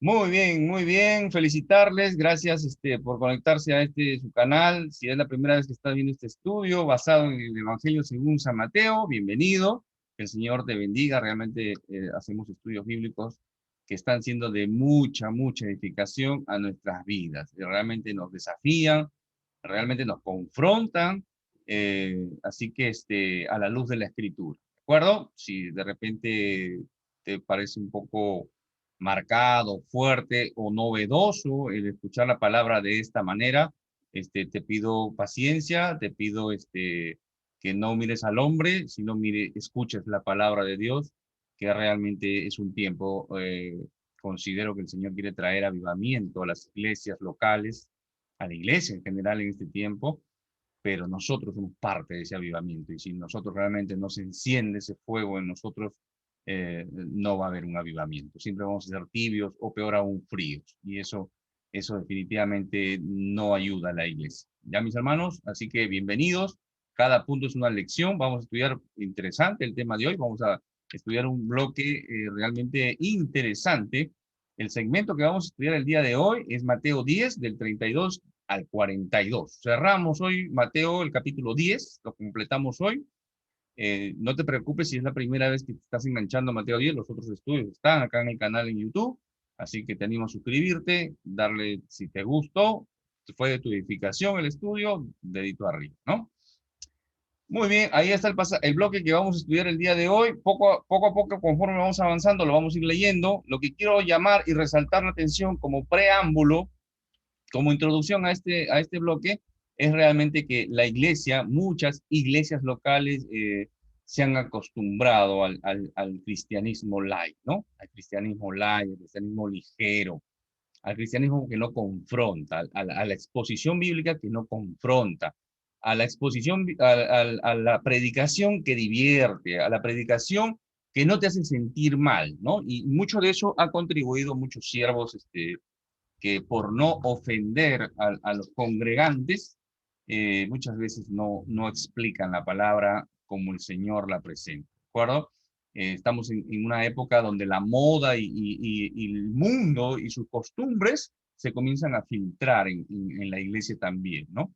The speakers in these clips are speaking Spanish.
Muy bien, felicitarles, gracias por conectarse a su canal. Si es la primera vez que estás viendo este estudio basado en el Evangelio según San Mateo, bienvenido. Que el Señor te bendiga. Realmente hacemos estudios bíblicos que están siendo de mucha edificación a nuestras vidas. Realmente nos desafían, realmente nos confrontan, así que a la luz de la Escritura. ¿De acuerdo? Si de repente te parece un poco marcado, fuerte o novedoso el escuchar la palabra de esta manera, te pido paciencia, te pido que no mires al hombre, sino escuches la palabra de Dios, que realmente es un tiempo, considero que el Señor quiere traer avivamiento a las iglesias locales, a la iglesia en general en este tiempo, pero nosotros somos parte de ese avivamiento, y si nosotros realmente no se enciende ese fuego en nosotros, no va a haber un avivamiento. Siempre vamos a ser tibios o peor aún fríos, y eso definitivamente no ayuda a la iglesia. Ya, mis hermanos, así que bienvenidos. Cada punto es una lección. Vamos a estudiar interesante el tema de hoy. Vamos a estudiar un bloque realmente interesante. El segmento que vamos a estudiar el día de hoy es Mateo 10, del 32 al 42. Cerramos hoy Mateo, el capítulo 10, lo completamos hoy. No te preocupes si es la primera vez que te estás enganchando a Mateo 10, los otros estudios están acá en el canal en YouTube, así que te animo a suscribirte, darle si te gustó, si fue de tu edificación el estudio, dedito arriba, ¿no? Muy bien, ahí está el bloque que vamos a estudiar el día de hoy. Poco a poco, conforme vamos avanzando, lo vamos a ir leyendo. Lo que quiero llamar y resaltar la atención como preámbulo, como introducción a este bloque, es realmente que la iglesia, muchas iglesias locales, se han acostumbrado al cristianismo light, ¿no? Al cristianismo light, al cristianismo ligero, al cristianismo que no confronta, a la exposición bíblica que no confronta, a la exposición, a la predicación que divierte, a la predicación que no te hace sentir mal, ¿no? Y mucho de eso ha contribuido muchos siervos, que por no ofender a los congregantes, muchas veces no explican la palabra como el Señor la presenta, ¿de acuerdo? Estamos en una época donde la moda y el mundo y sus costumbres se comienzan a filtrar en la iglesia también, ¿no?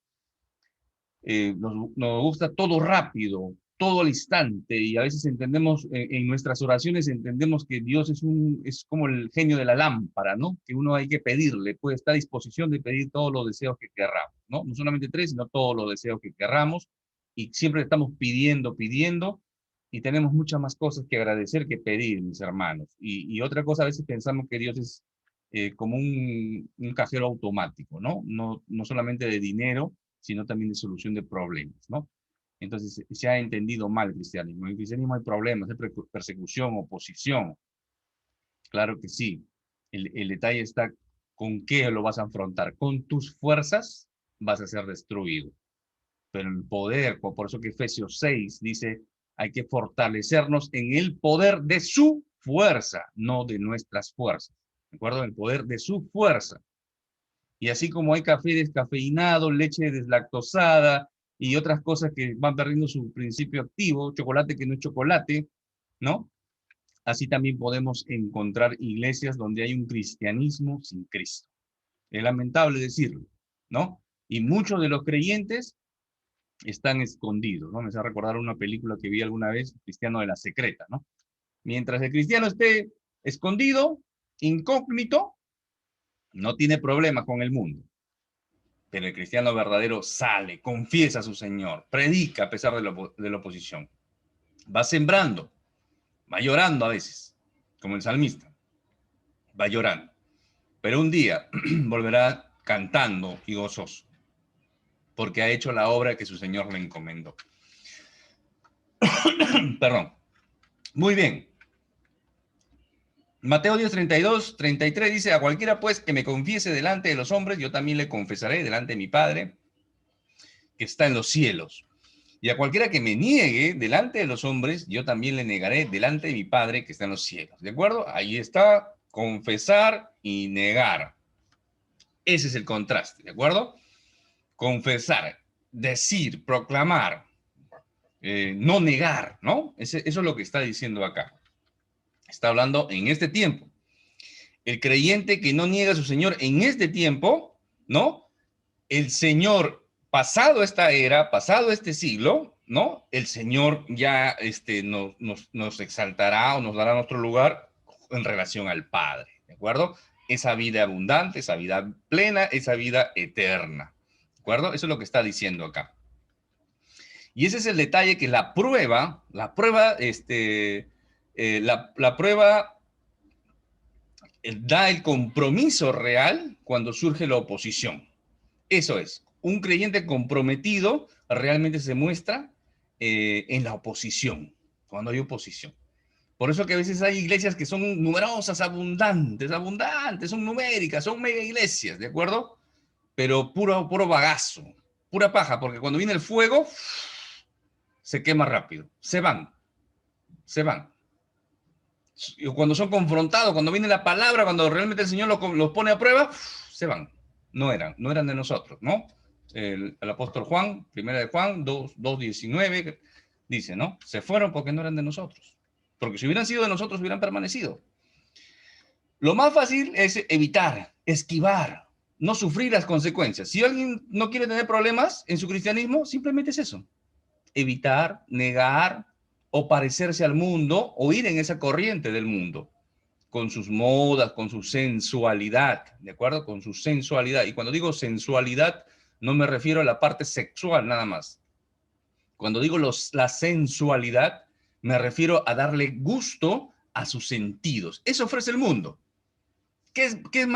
Nos gusta todo rápido, todo al instante, y a veces entendemos, en nuestras oraciones entendemos que Dios es como el genio de la lámpara, ¿no? Que uno hay que pedirle, puede estar a disposición de pedir todos los deseos que querramos, ¿no? No solamente tres, sino todos los deseos que querramos, y siempre estamos pidiendo, y tenemos muchas más cosas que agradecer que pedir, mis hermanos. Y otra cosa, a veces pensamos que Dios es como un cajero automático, ¿no? No solamente de dinero, sino también de solución de problemas, ¿no? Entonces se ha entendido mal el cristianismo. En el cristianismo hay problemas, hay persecución, oposición. Claro que sí. El detalle está con qué lo vas a afrontar. Con tus fuerzas vas a ser destruido. Pero el poder, por eso que Efesios 6 dice, hay que fortalecernos en el poder de su fuerza, no de nuestras fuerzas. ¿De acuerdo? El poder de su fuerza. Y así como hay café descafeinado, leche deslactosada y otras cosas que van perdiendo su principio activo, chocolate que no es chocolate, ¿no? Así también podemos encontrar iglesias donde hay un cristianismo sin Cristo. Es lamentable decirlo, ¿no? Y muchos de los creyentes están escondidos, ¿no? Me hace recordar una película que vi alguna vez, Cristiano de la Secreta, ¿no? Mientras el cristiano esté escondido, incógnito, no tiene problemas con el mundo. Pero el cristiano verdadero sale, confiesa a su Señor, predica a pesar de la oposición. Va sembrando, va llorando a veces, como el salmista, va llorando. Pero un día volverá cantando y gozoso, porque ha hecho la obra que su Señor le encomendó. Perdón. Muy bien. Mateo 10, 32, 33 dice, a cualquiera pues que me confiese delante de los hombres, yo también le confesaré delante de mi Padre que está en los cielos. Y a cualquiera que me niegue delante de los hombres, yo también le negaré delante de mi Padre que está en los cielos. ¿De acuerdo? Ahí está, confesar y negar. Ese es el contraste, ¿de acuerdo? Confesar, decir, proclamar, no negar, ¿no? Eso es lo que está diciendo acá. Está hablando en este tiempo. El creyente que no niega a su Señor en este tiempo, ¿no? El Señor, pasado esta era, pasado este siglo, ¿no? El Señor ya nos exaltará o nos dará nuestro lugar en relación al Padre, ¿de acuerdo? Esa vida abundante, esa vida plena, esa vida eterna, ¿de acuerdo? Eso es lo que está diciendo acá. Y ese es el detalle que la prueba, la prueba da el compromiso real cuando surge la oposición. Eso es, un creyente comprometido realmente se muestra en la oposición, cuando hay oposición. Por eso que a veces hay iglesias que son numerosas, abundantes, son numéricas, son mega iglesias, ¿de acuerdo? Pero puro bagazo, pura paja, porque cuando viene el fuego, se quema rápido, se van, se van. Cuando son confrontados, cuando viene la palabra, cuando realmente el Señor los pone a prueba, se van. No eran de nosotros, ¿no? El apóstol Juan, primera de Juan 2:19, dice, ¿no? Se fueron porque no eran de nosotros. Porque si hubieran sido de nosotros, hubieran permanecido. Lo más fácil es evitar, esquivar, no sufrir las consecuencias. Si alguien no quiere tener problemas en su cristianismo, simplemente es eso. Evitar, negar o parecerse al mundo o ir en esa corriente del mundo, con sus modas, con su sensualidad, ¿de acuerdo? Con su sensualidad. Y cuando digo sensualidad, no me refiero a la parte sexual nada más. Cuando digo la sensualidad, me refiero a darle gusto a sus sentidos. Eso ofrece el mundo. ¿Qué es ¿qué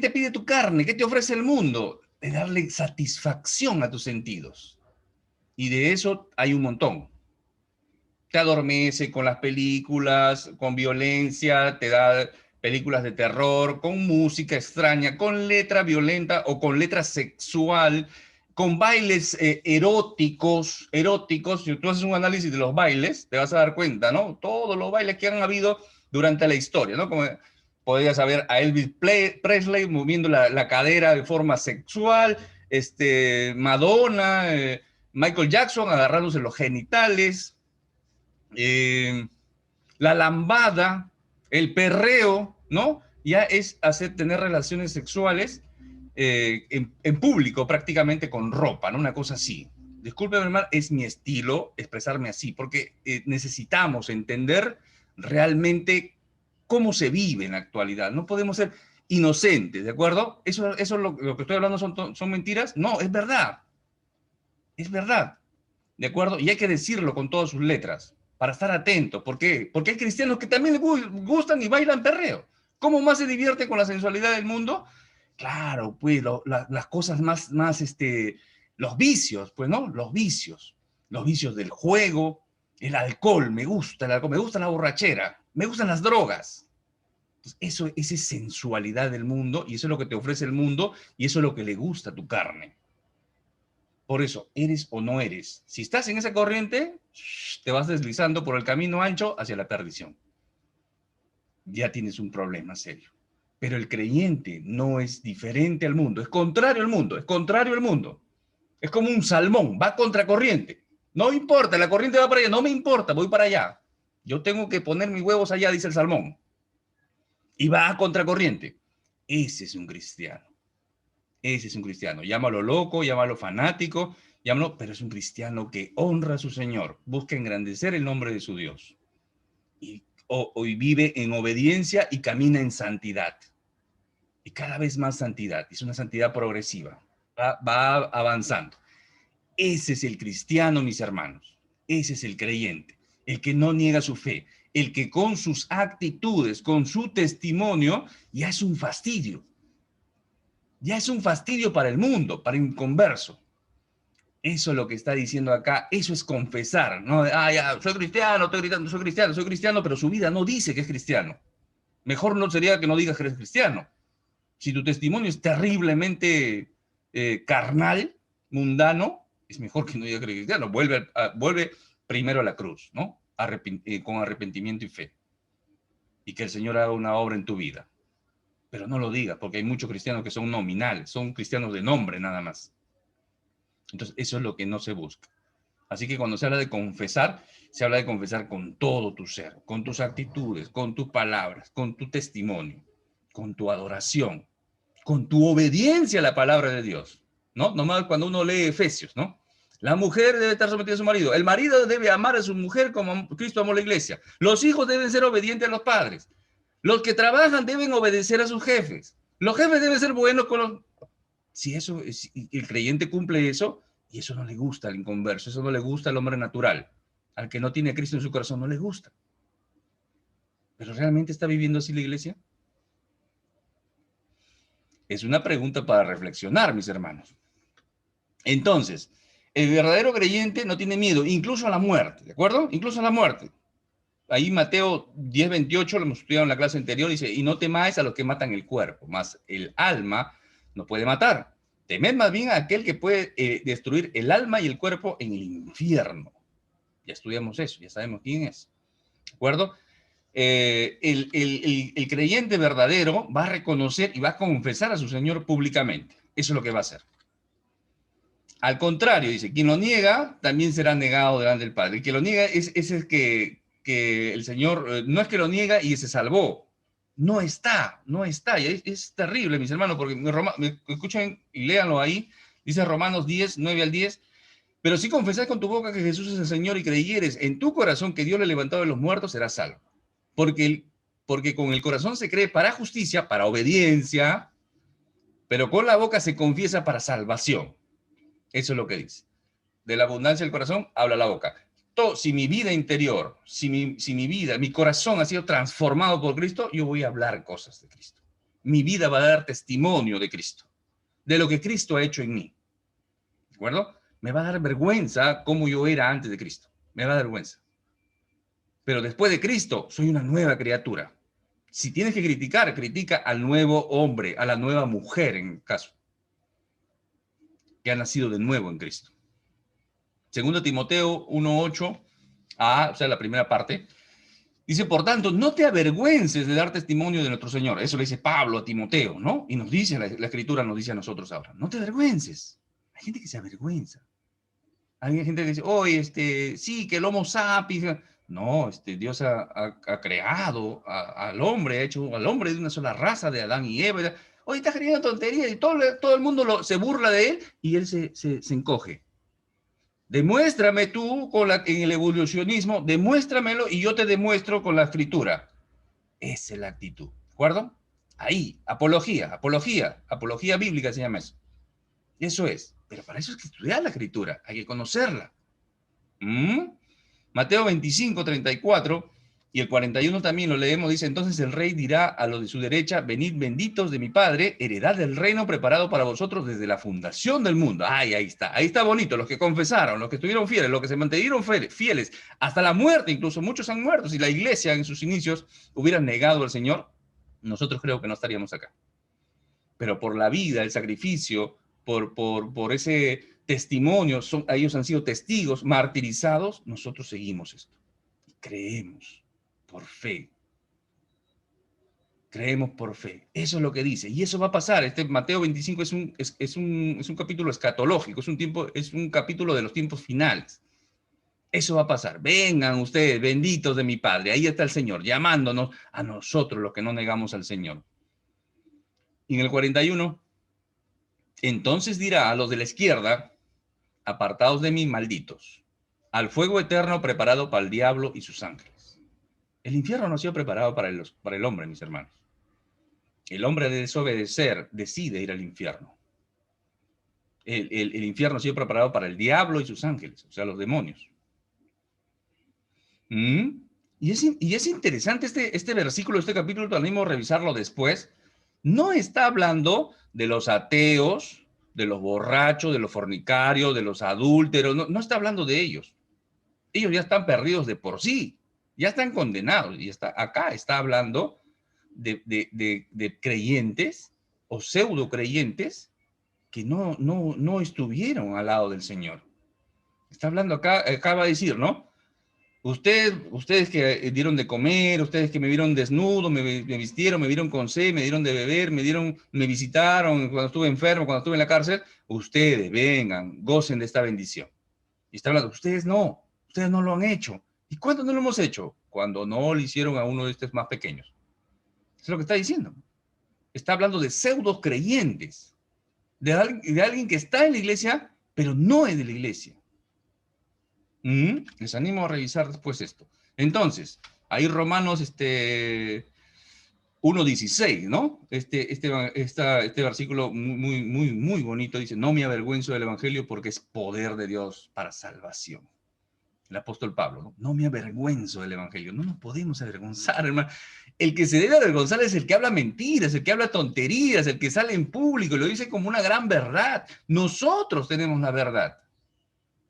te pide tu carne? ¿Qué te ofrece el mundo? De darle satisfacción a tus sentidos. Y de eso hay un montón. Te adormece con las películas, con violencia, te da películas de terror, con música extraña, con letra violenta o con letra sexual, con bailes eróticos. Si tú haces un análisis de los bailes, te vas a dar cuenta, ¿no? Todos los bailes que han habido durante la historia, ¿no? Como podrías saber a Elvis Presley moviendo la cadera de forma sexual, Madonna, Michael Jackson agarrándose los genitales, la lambada, el perreo, ¿no? Ya es tener relaciones sexuales en público prácticamente con ropa, ¿no? Una cosa así. Discúlpeme, hermano, es mi estilo expresarme así, porque necesitamos entender realmente cómo se vive en la actualidad. No podemos ser inocentes, ¿de acuerdo? Eso lo que estoy hablando son mentiras. No, es verdad. Es verdad. ¿De acuerdo? Y hay que decirlo con todas sus letras, para estar atento. ¿Por qué? Porque hay cristianos que también les gustan y bailan perreo. ¿Cómo más se divierte con la sensualidad del mundo? Claro, pues las cosas los vicios, pues, ¿no? Los vicios del juego, el alcohol, me gusta el alcohol, me gusta la borrachera, me gustan las drogas. Entonces, esa es sensualidad del mundo y eso es lo que te ofrece el mundo y eso es lo que le gusta a tu carne. Por eso, eres o no eres. Si estás en esa corriente, te vas deslizando por el camino ancho hacia la perdición. Ya tienes un problema serio. Pero el creyente no es diferente al mundo, es contrario al mundo, es contrario al mundo. Es como un salmón, va contracorriente. No importa, la corriente va para allá, no me importa, voy para allá. Yo tengo que poner mis huevos allá, dice el salmón. Y va a contracorriente. Ese es un cristiano. Ese es un cristiano. Llámalo loco, llámalo fanático, llámalo, pero es un cristiano que honra a su Señor, busca engrandecer el nombre de su Dios. Y hoy vive en obediencia y camina en santidad. Y cada vez más santidad. Es una santidad progresiva. Va avanzando. Ese es el cristiano, mis hermanos. Ese es el creyente. El que no niega su fe. El que con sus actitudes, con su testimonio, ya es un fastidio. Ya es un fastidio para el mundo, para el inconverso. Eso es lo que está diciendo acá, eso es confesar, ¿no? Ah, ya, soy cristiano, estoy gritando, soy cristiano, pero su vida no dice que es cristiano. Mejor no sería que no digas que eres cristiano. Si tu testimonio es terriblemente carnal, mundano, es mejor que no digas que eres cristiano. Vuelve primero a la cruz, ¿no? Con arrepentimiento y fe. Y que el Señor haga una obra en tu vida. Pero no lo digas, porque hay muchos cristianos que son nominales, son cristianos de nombre nada más. Entonces, eso es lo que no se busca. Así que cuando se habla de confesar, se habla de confesar con todo tu ser, con tus actitudes, con tus palabras, con tu testimonio, con tu adoración, con tu obediencia a la palabra de Dios, ¿no? Nomás cuando uno lee Efesios, ¿no? La mujer debe estar sometida a su marido. El marido debe amar a su mujer como Cristo amó la iglesia. Los hijos deben ser obedientes a los padres. Los que trabajan deben obedecer a sus jefes. Los jefes deben ser buenos con los... Si eso, si el creyente cumple eso, y eso no le gusta al inconverso, eso no le gusta al hombre natural. Al que no tiene a Cristo en su corazón no le gusta. ¿Pero realmente está viviendo así la iglesia? Es una pregunta para reflexionar, mis hermanos. Entonces, el verdadero creyente no tiene miedo, incluso a la muerte, ¿de acuerdo? Incluso a la muerte. Ahí Mateo 10:28, lo hemos estudiado en la clase anterior, dice, y no temáis a los que matan el cuerpo, mas el alma no puede matar. Temed más bien a aquel que puede destruir el alma y el cuerpo en el infierno. Ya estudiamos eso, ya sabemos quién es. ¿De acuerdo? El creyente verdadero va a reconocer y va a confesar a su Señor públicamente. Eso es lo que va a hacer. Al contrario, dice, quien lo niega también será negado delante del Padre. El que lo niega es el que el Señor, no es que lo niega y se salvó. No está. Y es terrible, mis hermanos, porque me escuchen y léanlo ahí. Dice Romanos 10, 9 al 10. Pero si confesás con tu boca que Jesús es el Señor y creyeres en tu corazón que Dios le levantó de los muertos, serás salvo. Porque con el corazón se cree para justicia, para obediencia, pero con la boca se confiesa para salvación. Eso es lo que dice. De la abundancia del corazón habla la boca. Si mi vida interior, si mi vida, mi corazón ha sido transformado por Cristo, yo voy a hablar cosas de Cristo. Mi vida va a dar testimonio de Cristo, de lo que Cristo ha hecho en mí. ¿De acuerdo? Me va a dar vergüenza cómo yo era antes de Cristo. Me va a dar vergüenza. Pero después de Cristo, soy una nueva criatura. Si tienes que criticar, critica al nuevo hombre, a la nueva mujer, en el caso, que ha nacido de nuevo en Cristo. Segundo Timoteo 1:8, o sea, la primera parte, dice, por tanto, no te avergüences de dar testimonio de nuestro Señor. Eso le dice Pablo a Timoteo, ¿no? Y nos dice, la Escritura nos dice a nosotros ahora, no te avergüences. Hay gente que se avergüenza. Hay gente que dice, oye, sí, que el Homo sapiens... No, Dios ha creado al hombre, ha hecho al hombre de una sola raza, de Adán y Eva. Oye, estás creyendo tonterías y todo el mundo se burla de él y él se encoge. Demuéstrame tú en el evolucionismo, demuéstramelo y yo te demuestro con la escritura. Esa es la actitud, ¿de acuerdo? Ahí, apología bíblica se llama eso. Eso es, pero para eso hay que estudiar la escritura, hay que conocerla. Mateo 25:34 y el 41 también lo leemos, dice, entonces el rey dirá a los de su derecha, venid benditos de mi Padre, heredad del reino preparado para vosotros desde la fundación del mundo. Ay, ahí está bonito, los que confesaron, los que estuvieron fieles, los que se mantuvieron fieles, hasta la muerte, incluso muchos han muerto. Si la iglesia en sus inicios hubiera negado al Señor, nosotros creo que no estaríamos acá. Pero por la vida, el sacrificio, por ese testimonio, ellos han sido testigos, martirizados, nosotros seguimos esto. Creemos por fe. Creemos por fe. Eso es lo que dice. Y eso va a pasar. Mateo 25 es un capítulo escatológico, es un capítulo de los tiempos finales. Eso va a pasar. Vengan ustedes, benditos de mi Padre. Ahí está el Señor, llamándonos a nosotros los que no negamos al Señor. Y en el 41, entonces dirá a los de la izquierda, apartaos de mí, malditos, al fuego eterno preparado para el diablo y sus ángeles. El infierno no ha sido preparado para el hombre, mis hermanos. El hombre de desobedecer decide ir al infierno. El infierno ha sido preparado para el diablo y sus ángeles, o sea, los demonios. Y es interesante este versículo, este capítulo, también revisarlo después. No está hablando de los ateos, de los borrachos, de los fornicarios, de los adúlteros, no está hablando de ellos. Ellos ya están perdidos de por sí, ya están condenados. Y acá está hablando de creyentes o pseudo creyentes que no estuvieron al lado del Señor. Está hablando acá va a decir, ¿no? Ustedes que dieron de comer, ustedes que me vieron desnudo, me vistieron, me vieron con sed, me dieron de beber, me visitaron cuando estuve enfermo, cuando estuve en la cárcel, ustedes vengan, gocen de esta bendición. Y está hablando, ustedes no lo han hecho. ¿Y cuándo no lo hemos hecho? Cuando no lo hicieron a uno de estos más pequeños. Eso es lo que está diciendo. Está hablando de pseudo creyentes, de alguien que está en la iglesia, pero no es de la iglesia. Les animo a revisar después esto. Entonces, ahí Romanos 1:16, ¿no? Este versículo muy bonito dice, no me avergüenzo del evangelio porque es poder de Dios para salvación. El apóstol Pablo, ¿no? No me avergüenzo del evangelio. No nos podemos avergonzar, hermano. El que se debe avergonzar es el que habla mentiras, el que habla tonterías, el que sale en público y lo dice como una gran verdad. Nosotros tenemos la verdad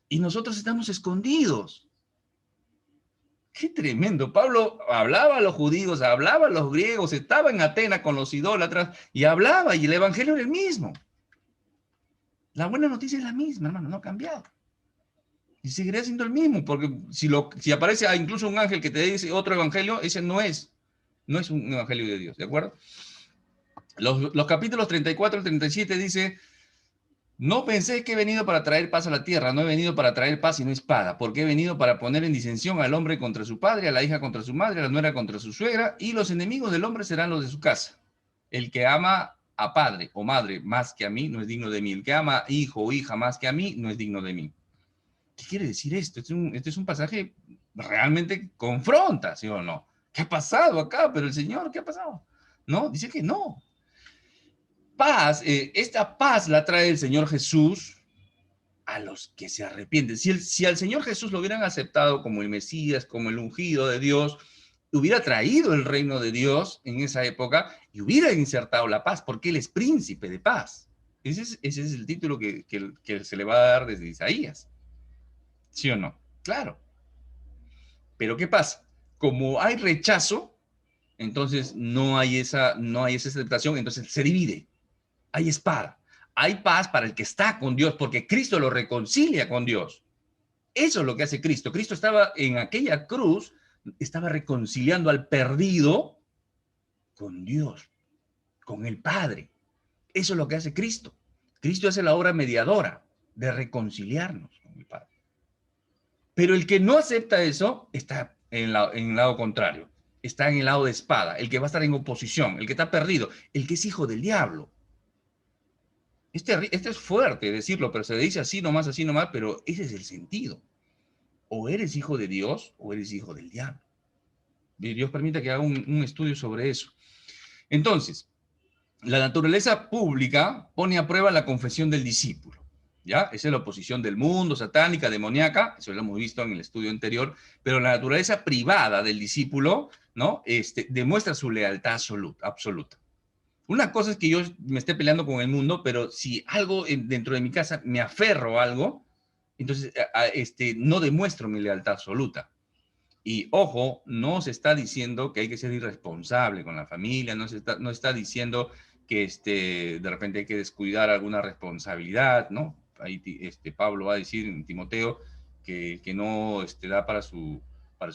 y nosotros estamos escondidos. Qué tremendo. Pablo hablaba a los judíos, hablaba a los griegos, estaba en Atenas con los idólatras y hablaba, y el evangelio era el mismo. La buena noticia es la misma, hermano, no ha cambiado. Y seguirá siendo el mismo, porque si aparece incluso un ángel que te dice otro evangelio, ese no es un evangelio de Dios, ¿de acuerdo? Los capítulos 34 al 37 dice, no pensé que he venido para traer paz a la tierra, no he venido para traer paz sino espada, porque he venido para poner en disensión al hombre contra su padre, a la hija contra su madre, a la nuera contra su suegra, y los enemigos del hombre serán los de su casa. El que ama a padre o madre más que a mí no es digno de mí. El que ama a hijo o hija más que a mí no es digno de mí. ¿Qué quiere decir esto? Este es un pasaje realmente confronta, ¿sí o no? ¿Qué ha pasado acá? Pero el Señor, ¿qué ha pasado? No, dice que no. Paz, esta paz la trae el Señor Jesús a los que se arrepienten. Si al Señor Jesús lo hubieran aceptado como el Mesías, como el ungido de Dios, hubiera traído el reino de Dios en esa época y hubiera insertado la paz, porque Él es príncipe de paz. Ese es el título que se le va a dar desde Isaías. ¿Sí o no? Claro. Pero ¿qué pasa? Como hay rechazo, entonces no hay esa aceptación, entonces se divide. Hay espada. Hay paz para el que está con Dios, porque Cristo lo reconcilia con Dios. Eso es lo que hace Cristo. Cristo estaba en aquella cruz, estaba reconciliando al perdido con Dios, con el Padre. Eso es lo que hace Cristo. Cristo hace la obra mediadora de reconciliarnos con el Padre. Pero el que no acepta eso está en el lado contrario. Está en el lado de espada, el que va a estar en oposición, el que está perdido, el que es hijo del diablo. Este es fuerte decirlo, pero se dice así nomás, pero ese es el sentido. O eres hijo de Dios o eres hijo del diablo. Y Dios permita que haga un estudio sobre eso. Entonces, la naturaleza pública pone a prueba la confesión del discípulo. ¿Ya? Esa es la oposición del mundo, satánica, demoníaca, eso lo hemos visto en el estudio anterior, pero la naturaleza privada del discípulo, ¿no? Demuestra su lealtad absoluta. Una cosa es que yo me esté peleando con el mundo, pero si algo dentro de mi casa me aferro a algo, entonces no demuestro mi lealtad absoluta. Y ojo, no se está diciendo que hay que ser irresponsable con la familia, no está diciendo que de repente hay que descuidar alguna responsabilidad, ¿no? Ahí Pablo va a decir en Timoteo que no da para su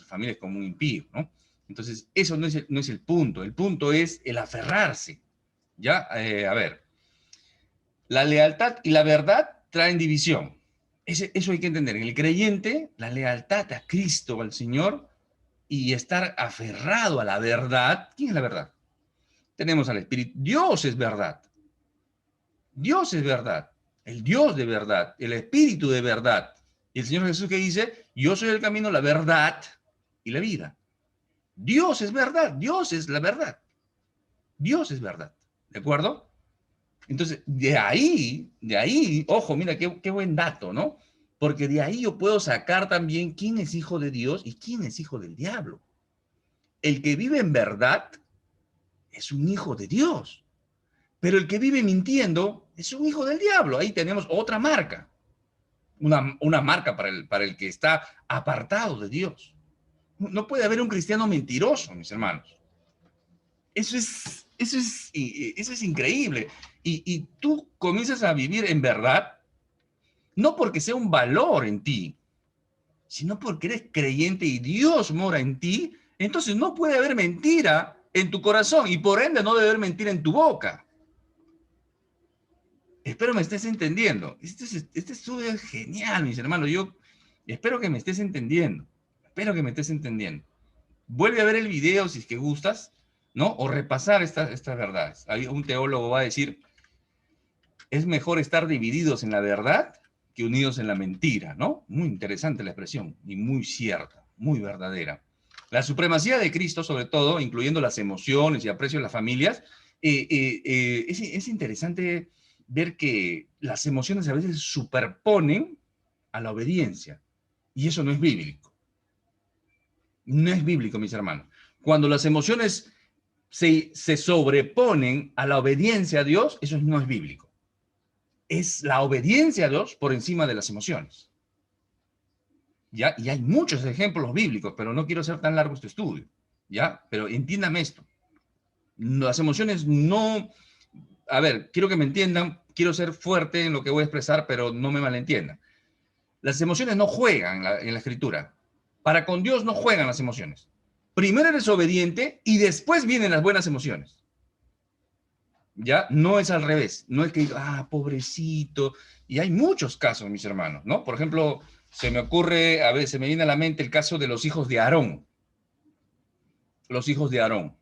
familia, es como un impío, ¿no? Entonces, eso no es el punto. El punto es el aferrarse. ¿Ya? A ver. La lealtad y la verdad traen división. Eso hay que entender. En el creyente, la lealtad a Cristo, al Señor, y estar aferrado a la verdad. ¿Quién es la verdad? Tenemos al Espíritu. Dios es verdad. Dios es verdad. El Dios de verdad. El Espíritu de verdad. Y el Señor Jesús que dice, yo soy el camino, la verdad y la vida. Dios es verdad. Dios es la verdad. Dios es verdad. ¿De acuerdo? Entonces, de ahí, ojo, mira, qué buen dato, ¿no? Porque de ahí yo puedo sacar también quién es hijo de Dios y quién es hijo del diablo. El que vive en verdad es un hijo de Dios, pero el que vive mintiendo es un hijo del diablo. Ahí tenemos otra marca, una marca para el que está apartado de Dios. No puede haber un cristiano mentiroso, mis hermanos. Eso es increíble. Y tú comienzas a vivir en verdad, no porque sea un valor en ti, sino porque eres creyente y Dios mora en ti, entonces no puede haber mentira en tu corazón y por ende no debe haber mentira en tu boca. Espero me estés entendiendo. Este estudio es genial, mis hermanos. Yo Y espero que me estés entendiendo. Espero que me estés entendiendo. Vuelve a ver el video si es que gustas, ¿no? O repasar estas verdades. Un teólogo va a decir, es mejor estar divididos en la verdad que unidos en la mentira, ¿no? Muy interesante la expresión y muy cierta, muy verdadera. La supremacía de Cristo, sobre todo, incluyendo las emociones y aprecio de las familias, es interesante ver que las emociones a veces superponen a la obediencia. Y eso no es bíblico. No es bíblico, mis hermanos. Cuando las emociones se sobreponen a la obediencia a Dios, eso no es bíblico. Es la obediencia a Dios por encima de las emociones. ¿Ya? Y hay muchos ejemplos bíblicos, pero no quiero hacer tan largo este estudio. ¿Ya? Pero entiéndame esto. Las emociones no... A ver, quiero que me entiendan, quiero ser fuerte en lo que voy a expresar, pero no me malentiendan. Las emociones no juegan en la Escritura. Para con Dios no juegan las emociones. Primero eres obediente y después vienen las buenas emociones. ¿Ya? No es al revés. No es que, pobrecito. Y hay muchos casos, mis hermanos, ¿no? Por ejemplo, se me ocurre, a veces se me viene a la mente el caso de los hijos de Aarón. Los hijos de Aarón.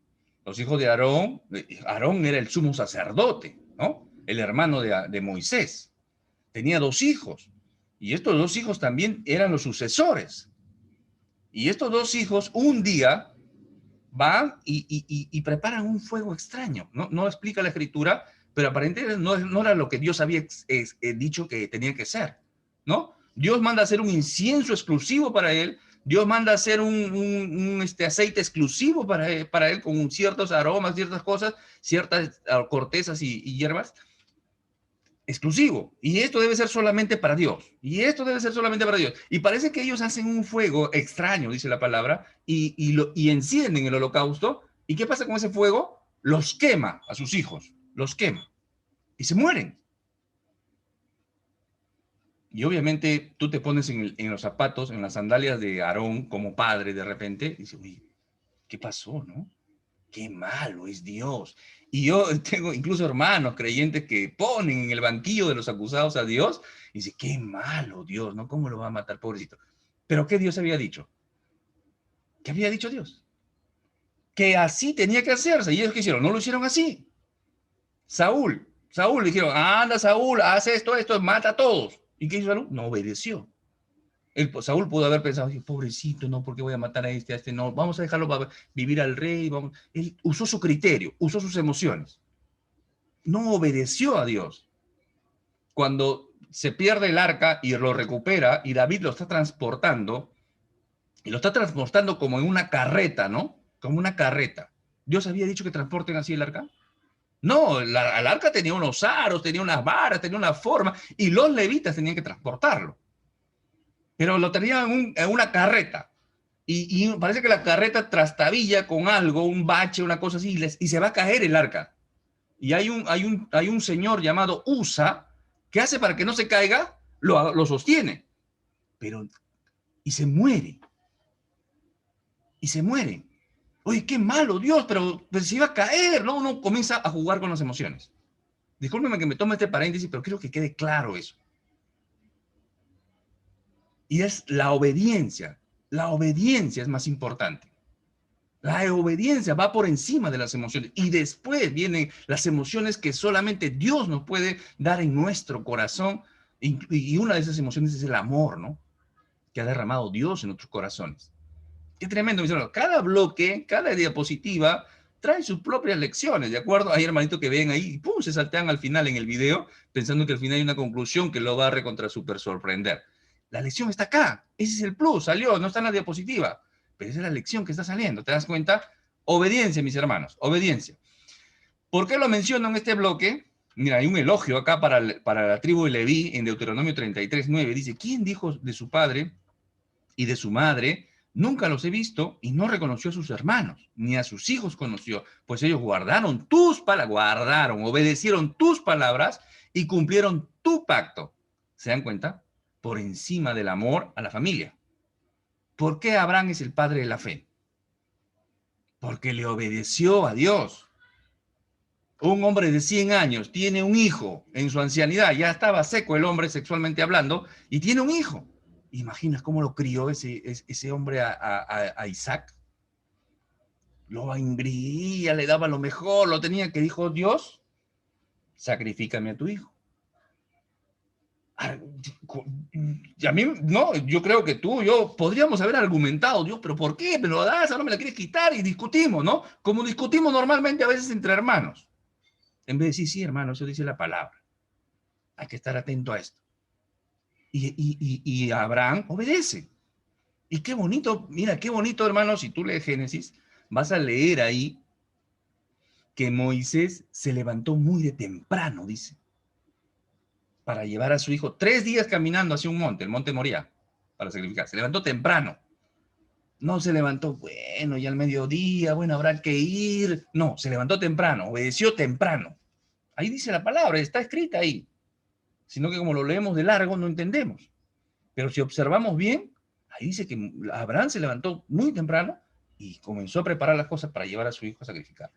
Los hijos de Aarón, Aarón era el sumo sacerdote, ¿no? El hermano de Moisés. Tenía 2 hijos. Y estos 2 hijos también eran los sucesores. Y estos 2 hijos un día van y preparan un fuego extraño. No explica la Escritura, pero aparentemente no era lo que Dios había dicho que tenía que ser, ¿no? Dios manda a hacer un incienso exclusivo para él. Dios manda a hacer un aceite exclusivo para él con ciertos aromas, ciertas cosas, ciertas cortezas y hierbas. Exclusivo. Y esto debe ser solamente para Dios. Y esto debe ser solamente para Dios. Y parece que ellos hacen un fuego extraño, dice la palabra, y encienden el holocausto. ¿Y qué pasa con ese fuego? Los quema a sus hijos. Los quema. Y se mueren. Y obviamente tú te pones en los zapatos, en las sandalias de Aarón como padre de repente, y dices, uy, ¿qué pasó, no? Qué malo es Dios. Y yo tengo incluso hermanos creyentes que ponen en el banquillo de los acusados a Dios y dicen, qué malo Dios, ¿no? ¿Cómo lo va a matar, pobrecito? Pero ¿qué Dios había dicho? ¿Qué había dicho Dios? Que así tenía que hacerse. ¿Y ellos qué hicieron? No lo hicieron así. Saúl le dijeron, anda Saúl, haz esto, mata a todos. ¿Y qué hizo Saúl? No obedeció. Saúl pudo haber pensado, pobrecito, no, ¿por qué voy a matar a este? No, vamos a dejarlo para vivir al rey. Vamos. Él usó su criterio, usó sus emociones. No obedeció a Dios. Cuando se pierde el arca y lo recupera, y David lo está transportando, y lo está transportando como en una carreta, ¿no? Como una carreta. ¿Dios había dicho que transporten así el arca? No, el arca tenía unos aros, tenía unas varas, tenía una forma, y los levitas tenían que transportarlo. Pero lo tenían en una carreta. Y parece que la carreta trastabilla con algo, un bache, una cosa así, y se va a caer el arca. Y hay un señor llamado Usa que hace para que no se caiga, lo sostiene. Pero, y se muere. Y se muere. Oye, qué malo, Dios, pero se iba a caer, ¿no? Uno comienza a jugar con las emociones. Discúlpeme que me tome este paréntesis, pero quiero que quede claro eso. Y es la obediencia. La obediencia es más importante. La obediencia va por encima de las emociones y después vienen las emociones que solamente Dios nos puede dar en nuestro corazón y una de esas emociones es el amor, ¿no? Que ha derramado Dios en nuestros corazones. Qué tremendo, mis hermanos. Cada bloque, cada diapositiva trae sus propias lecciones, ¿de acuerdo? Hay hermanitos que ven ahí y ¡pum! Se saltean al final en el video pensando que al final hay una conclusión que lo va a recontra super sorprender. La lección está acá. Ese es el plus, salió, no está en la diapositiva. Pero esa es la lección que está saliendo, ¿te das cuenta? Obediencia, mis hermanos, obediencia. ¿Por qué lo menciono en este bloque? Mira, hay un elogio acá para la tribu de Leví en Deuteronomio 33:9. Dice, ¿quién dijo de su padre y de su madre? Nunca los he visto y no reconoció a sus hermanos, ni a sus hijos conoció, pues ellos guardaron tus palabras, obedecieron tus palabras y cumplieron tu pacto. ¿Se dan cuenta? Por encima del amor a la familia. ¿Por qué Abraham es el padre de la fe? Porque le obedeció a Dios. Un hombre de 100 años tiene un hijo en su ancianidad, ya estaba seco el hombre sexualmente hablando, y tiene un hijo. ¿Imaginas cómo lo crió ese hombre a Isaac? Lo engreía, le daba lo mejor, lo tenía que dijo Dios, sacrifícame a tu hijo. Y a mí, no, yo creo que tú, yo podríamos haber argumentado, Dios, pero ¿por qué? Me lo das, ahora me la quieres quitar y discutimos, ¿no? Como discutimos normalmente a veces entre hermanos. En vez de decir, sí, hermano, eso dice la palabra. Hay que estar atento a esto. Y Abraham obedece. Y qué bonito, mira, qué bonito, hermano, si tú lees Génesis, vas a leer ahí que Moisés se levantó muy de temprano, dice, para llevar a su hijo 3 días caminando hacia un monte, el monte Moría, para sacrificar. Se levantó temprano. No se levantó, bueno, ya al mediodía, bueno, habrá que ir. No, se levantó temprano, obedeció temprano. Ahí dice la palabra, está escrita ahí. Sino que como lo leemos de largo, no entendemos. Pero si observamos bien, ahí dice que Abraham se levantó muy temprano y comenzó a preparar las cosas para llevar a su hijo a sacrificar.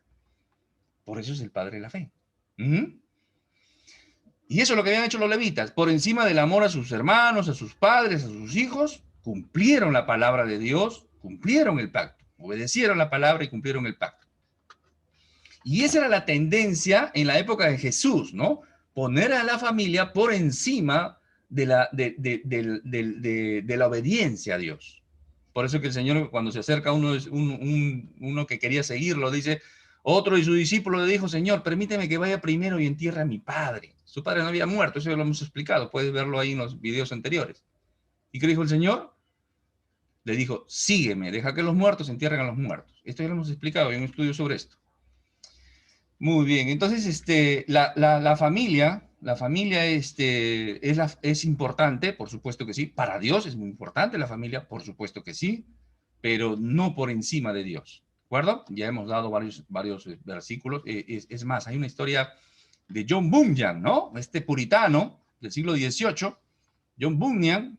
Por eso es el padre de la fe. Y eso es lo que habían hecho los levitas. Por encima del amor a sus hermanos, a sus padres, a sus hijos, cumplieron la palabra de Dios, cumplieron el pacto, obedecieron la palabra y cumplieron el pacto. Y esa era la tendencia en la época de Jesús, ¿no? Poner a la familia por encima de la obediencia a Dios. Por eso que el Señor, cuando se acerca a uno que quería seguirlo, dice, otro de sus discípulos le dijo, Señor, permíteme que vaya primero y entierre a mi padre. Su padre no había muerto, eso ya lo hemos explicado, puedes verlo ahí en los videos anteriores. ¿Y qué dijo el Señor? Le dijo, sígueme, deja que los muertos entierren a los muertos. Esto ya lo hemos explicado, hay un estudio sobre esto. Muy bien, entonces la familia es importante, por supuesto que sí. Para Dios es muy importante la familia, por supuesto que sí, pero no por encima de Dios. ¿De acuerdo? Ya hemos dado varios versículos. Es más, hay una historia de John Bunyan, ¿no? Este puritano del siglo XVIII, John Bunyan,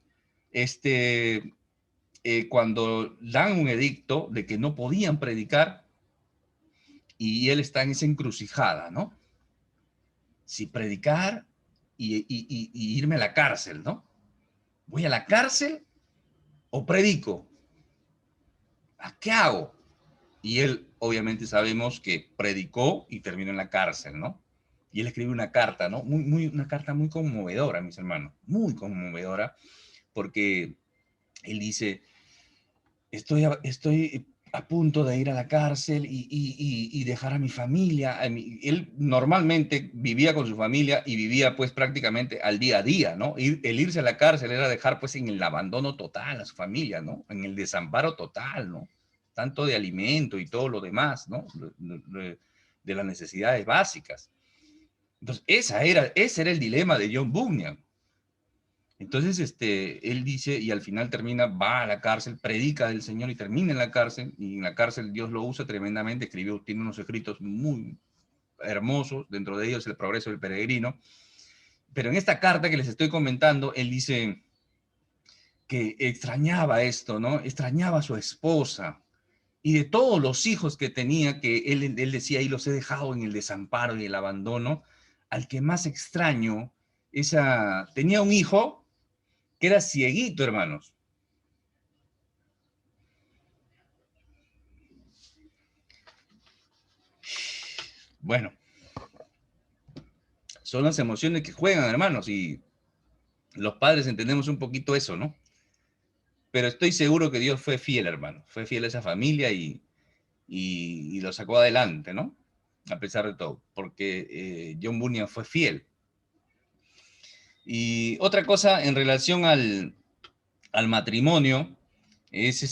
cuando dan un edicto de que no podían predicar, y él está en esa encrucijada, ¿no? Si predicar y irme a la cárcel, ¿no? ¿Voy a la cárcel o predico? ¿A qué hago? Y él, obviamente, sabemos que predicó y terminó en la cárcel, ¿no? Y él escribe una carta, ¿no? Una carta muy conmovedora, mis hermanos, muy conmovedora, porque él dice, estoy a punto de ir a la cárcel y dejar a mi familia. Él normalmente vivía con su familia y vivía pues prácticamente al día a día, ¿no? El irse a la cárcel era dejar pues en el abandono total a su familia, ¿no? En el desamparo total, ¿no? Tanto de alimento y todo lo demás, ¿no? De las necesidades básicas. Entonces, ese era el dilema de John Bunyan. Entonces, él dice, y al final termina, va a la cárcel, predica del Señor y termina en la cárcel, y en la cárcel Dios lo usa tremendamente, tiene unos escritos muy hermosos, dentro de ellos El progreso del peregrino, pero en esta carta que les estoy comentando, él dice que extrañaba esto, ¿no? Extrañaba a su esposa, y de todos los hijos que tenía, que él decía, ahí los he dejado en el desamparo y el abandono, al que más extraño, tenía un hijo, que era cieguito, hermanos. Bueno, son las emociones que juegan, hermanos, y los padres entendemos un poquito eso, ¿no? Pero estoy seguro que Dios fue fiel, hermano. Fue fiel a esa familia y lo sacó adelante, ¿no? A pesar de todo, porque John Bunyan fue fiel. Y otra cosa en relación al matrimonio es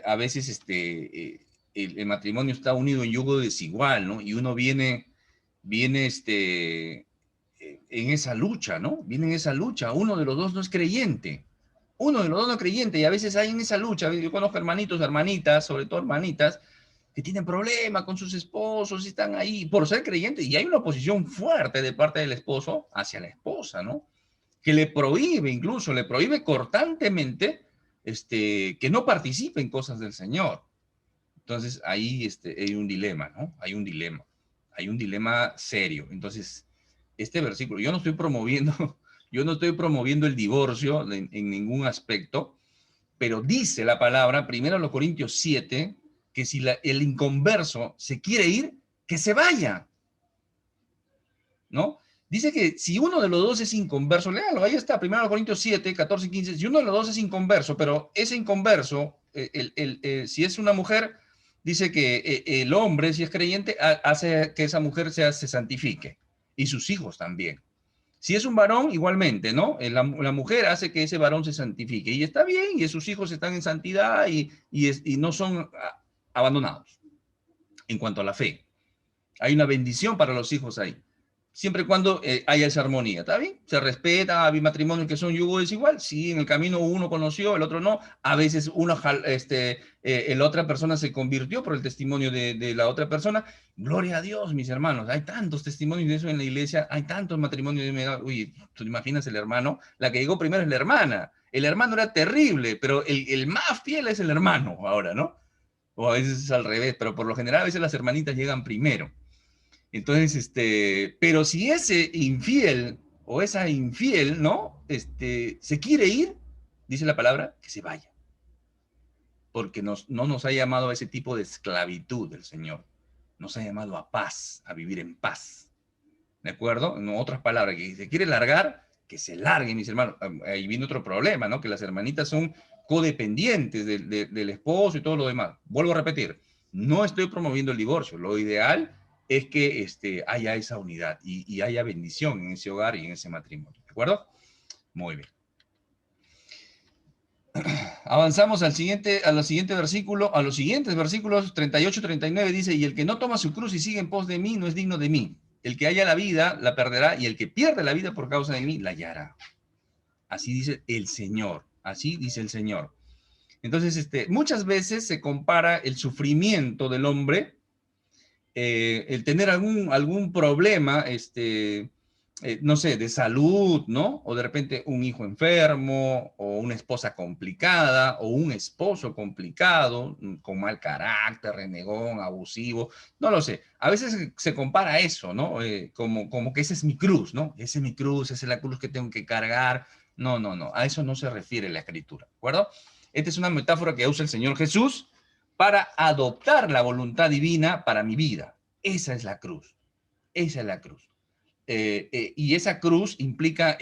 a veces el matrimonio está unido en yugo desigual, ¿no? Y uno viene en esa lucha, ¿no? Viene en esa lucha. Uno de los dos no es creyente. Uno de los dos no es creyente y a veces hay en esa lucha. Yo conozco hermanitos, hermanitas, sobre todo hermanitas, que tienen problemas con sus esposos y están ahí por ser creyentes. Y hay una oposición fuerte de parte del esposo hacia la esposa, ¿no? Que le prohíbe, incluso le prohíbe cortantemente que no participe en cosas del Señor. Entonces ahí hay un dilema, ¿no? Hay un dilema serio. Entonces, este versículo, yo no estoy promoviendo Yo no estoy promoviendo el divorcio en ningún aspecto, pero dice la palabra, primero los Corintios 7, que si el inconverso se quiere ir, que se vaya, ¿no? Dice que si uno de los dos es inconverso, léalo, ahí está, primero los Corintios 7, 14 y 15, si uno de los dos es inconverso, pero ese inconverso, si es una mujer, dice que el hombre, si es creyente, hace que esa mujer se santifique, y sus hijos también. Si es un varón, igualmente, ¿no? La mujer hace que ese varón se santifique. Y está bien, y sus hijos están en santidad y no son abandonados en cuanto a la fe. Hay una bendición para los hijos ahí. Siempre y cuando haya esa armonía, ¿está bien? Se respeta, hay matrimonios que son yugo desigual. Sí, en el camino uno conoció, el otro no. A veces la otra persona se convirtió por el testimonio de la otra persona. Gloria a Dios, mis hermanos. Hay tantos testimonios de eso en la iglesia, hay tantos matrimonios. Uy, tú te imaginas el hermano. La que llegó primero es la hermana. El hermano era terrible, pero el más fiel es el hermano ahora, ¿no? O a veces es al revés, pero por lo general a veces las hermanitas llegan primero. Entonces, pero si ese infiel o esa infiel, ¿no? Se quiere ir, dice la palabra, que se vaya. Porque no nos ha llamado a ese tipo de esclavitud el Señor. Nos ha llamado a paz, a vivir en paz. ¿De acuerdo? En otras palabras, que si se quiere largar, que se largue, mis hermanos. Ahí viene otro problema, ¿no? Que las hermanitas son codependientes del esposo y todo lo demás. Vuelvo a repetir, no estoy promoviendo el divorcio. Lo ideal es que haya esa unidad y haya bendición en ese hogar y en ese matrimonio. ¿De acuerdo? Muy bien. Avanzamos al siguiente versículo, a los siguientes versículos 38 y 39 dice, y el que no toma su cruz y sigue en pos de mí no es digno de mí. El que haya la vida la perderá y el que pierde la vida por causa de mí la hallará. Así dice el Señor, así dice el Señor. Entonces, muchas veces se compara el sufrimiento del hombre, el tener algún problema, no sé, de salud, ¿no? O de repente un hijo enfermo, o una esposa complicada, o un esposo complicado, con mal carácter, renegón, abusivo, no lo sé. A veces se compara eso, ¿no? Como que esa es mi cruz, ¿no? Esa es mi cruz, esa es la cruz que tengo que cargar. No, no, no, a eso no se refiere la Escritura, ¿de acuerdo? Esta es una metáfora que usa el Señor Jesús para adoptar la voluntad divina para mi vida. Esa es la cruz, esa es la cruz. Y esa cruz implica,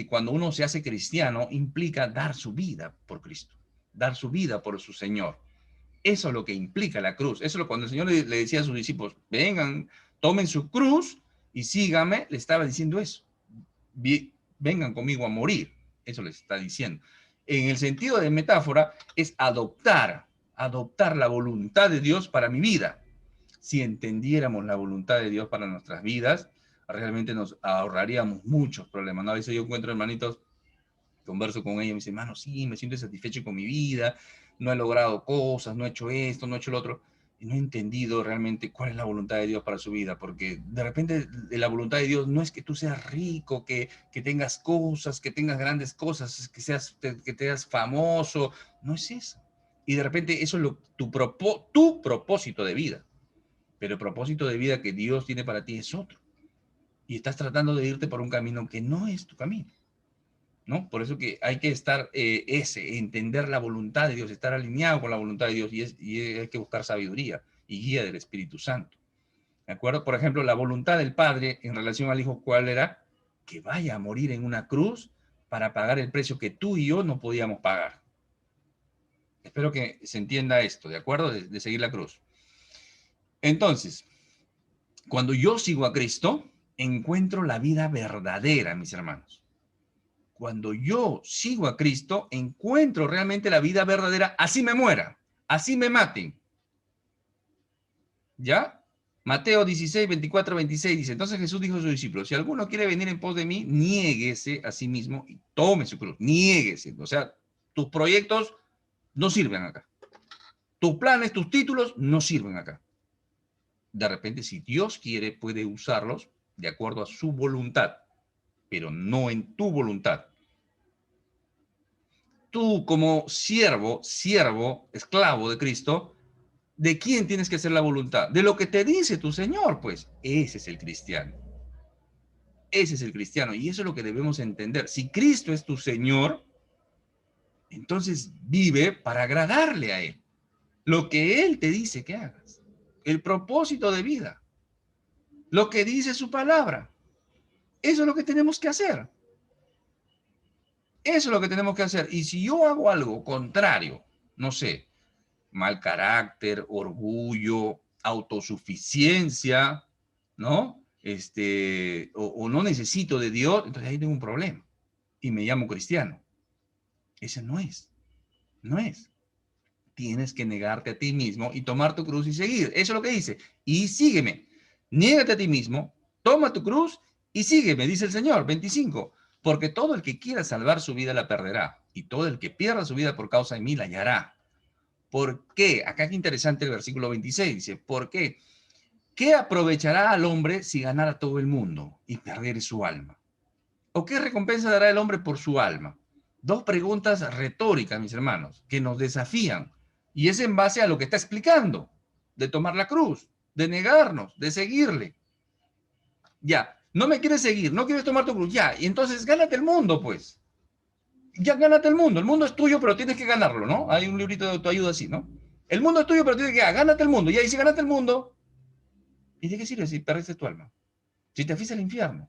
cuando uno se hace cristiano, implica dar su vida por Cristo, dar su vida por su Señor. Eso es lo que implica la cruz. Eso es cuando el Señor le decía a sus discípulos, vengan, tomen su cruz y síganme, le estaba diciendo eso. Vengan conmigo a morir. Eso les está diciendo. En el sentido de metáfora, es adoptar la voluntad de Dios para mi vida. Si entendiéramos la voluntad de Dios para nuestras vidas, realmente nos ahorraríamos muchos problemas, ¿no? A veces yo encuentro hermanitos, converso con ellos, me dicen, hermano, sí, me siento insatisfecho con mi vida, no he logrado cosas, no he hecho esto, no he hecho lo otro, y no he entendido realmente cuál es la voluntad de Dios para su vida, porque de repente la voluntad de Dios no es que tú seas rico, que tengas cosas, que tengas grandes cosas, que te seas famoso, no es eso. Y de repente eso es tu propósito de vida. Pero el propósito de vida que Dios tiene para ti es otro. Y estás tratando de irte por un camino que no es tu camino, ¿no? Por eso que hay que estar, entender la voluntad de Dios, estar alineado con la voluntad de Dios y hay que buscar sabiduría y guía del Espíritu Santo. ¿De acuerdo? Por ejemplo, la voluntad del Padre en relación al Hijo, ¿cuál era? Que vaya a morir en una cruz para pagar el precio que tú y yo no podíamos pagar. Espero que se entienda esto, ¿de acuerdo? De seguir la cruz. Entonces, cuando yo sigo a Cristo, encuentro la vida verdadera, mis hermanos. Cuando yo sigo a Cristo, encuentro realmente la vida verdadera, así me muera, así me maten. ¿Ya? Mateo 16, 24, 26 dice, entonces Jesús dijo a sus discípulos, si alguno quiere venir en pos de mí, niéguese a sí mismo y tome su cruz, niéguese. O sea, tus proyectos no sirven acá. Tus planes, tus títulos no sirven acá. De repente, si Dios quiere, puede usarlos de acuerdo a su voluntad, pero no en tu voluntad. Tú como siervo, esclavo de Cristo, ¿de quién tienes que hacer la voluntad? De lo que te dice tu Señor, pues. Ese es el cristiano. Ese es el cristiano, y eso es lo que debemos entender. Si Cristo es tu Señor, entonces vive para agradarle a Él. Lo que Él te dice que hagas. El propósito de vida. Lo que dice su palabra. Eso es lo que tenemos que hacer. Eso es lo que tenemos que hacer. Y si yo hago algo contrario, no sé, mal carácter, orgullo, autosuficiencia, ¿no? O no necesito de Dios, entonces ahí tengo un problema. Y me llamo cristiano. Ese no es. No es. Tienes que negarte a ti mismo y tomar tu cruz y seguir. Eso es lo que dice. Y sígueme. Niégate a ti mismo, toma tu cruz y sígueme, dice el Señor. 25. Porque todo el que quiera salvar su vida la perderá. Y todo el que pierda su vida por causa de mí la hallará. ¿Por qué? Acá qué interesante el versículo 26. Dice, ¿por qué? ¿Qué aprovechará al hombre si ganara todo el mundo y perdiere su alma? ¿O qué recompensa dará el hombre por su alma? Dos preguntas retóricas, mis hermanos, que nos desafían. Y es en base a lo que está explicando, de tomar la cruz, de negarnos, de seguirle. Ya, no me quieres seguir, no quieres tomar tu cruz, ya, y entonces gánate el mundo, pues. Ya gánate el mundo es tuyo, pero tienes que ganarlo, ¿no? Hay un librito de autoayuda así, ¿no? El mundo es tuyo, pero tienes que gánate el mundo, ya, y si gánate el mundo, ¿y de qué sirve si perdiste tu alma? Si te fuiste al infierno.